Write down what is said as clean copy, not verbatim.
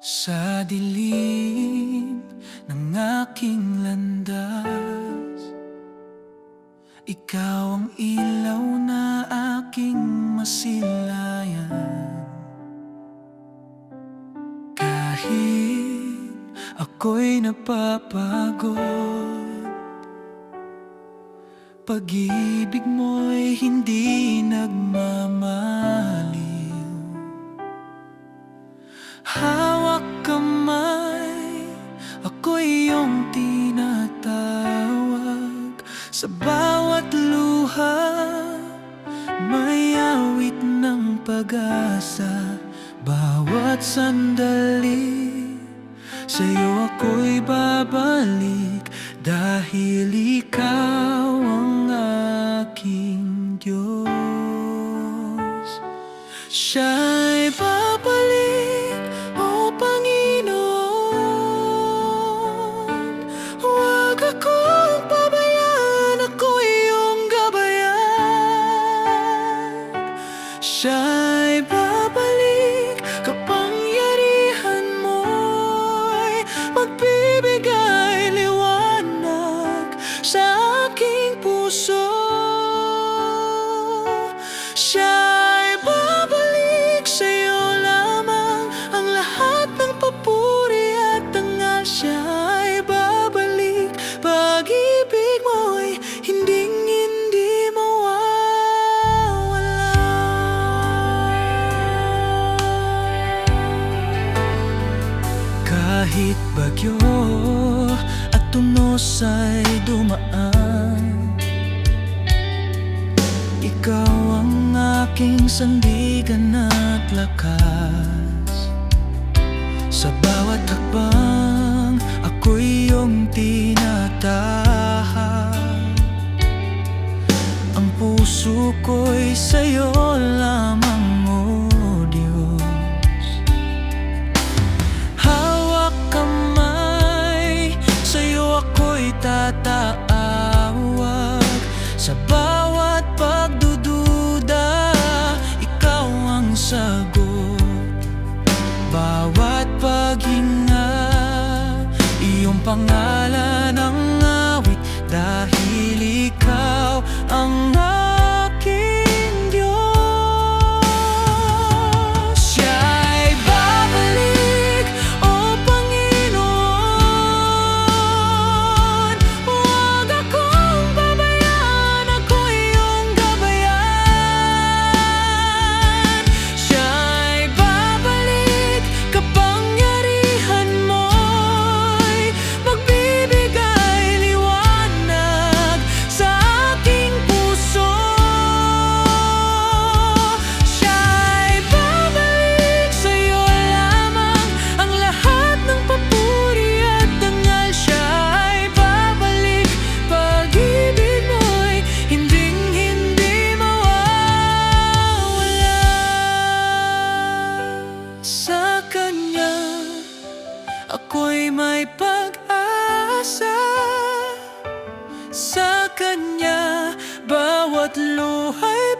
Sa dilim ng aking landas, ikaw ang ilaw na aking masilayan. Kahit ako'y napapagod, pag-ibig mo'y hindi nagmamaliw. Hawak kamay, ako'y iyong tinatawag. Sa bawat luha, may awit ng pag-asa. Bawat sandali, sa'yo ako'y babalik, dahil ikaw ang aking Diyos. Siya'y babalik, o Panginoon. Huwag akong pabayaan, ako'y iyong gabayan. Siya'y babalik, kapangyarihan mo'y magbibigay liwanag sa aking puso. Siya'y babalik, sa'yo lamang ang lahat ng papuri at dangal. Siya'y babalik, pag-ibig mo'y hinding-hindi mawawala. Kahit bagyo at tunos ay dumaan, ikaw ang aking sandigan at lakas. Sa bawat hakbang, ako'y iyong tinatahak. Ang puso ko'y sa'yo lamang, o Diyos. Hawak kamay, sa'yo ako'y tataawag. Sa bawat pagdududa, ikaw ang sagot. Bawat paghinga, iyong pangalan ang awit, dahil ikaw ang aking Diyos. Siya'y babalik, o Panginoon. Huwag akong pabayaan, ako'y iyong gabayan. Siya'y babalik, kapangyarihan mo'y magbibigay liwanag sa aking puso. Siya'y babalik, sa'yo lamang ang lahat ng papuri at dangal. Siya'y babalik, pag-ibig mo'y hinding-hindi mawawala. Sa Kanya ako'y may pag-asa. Sa Kanya bawat luha'y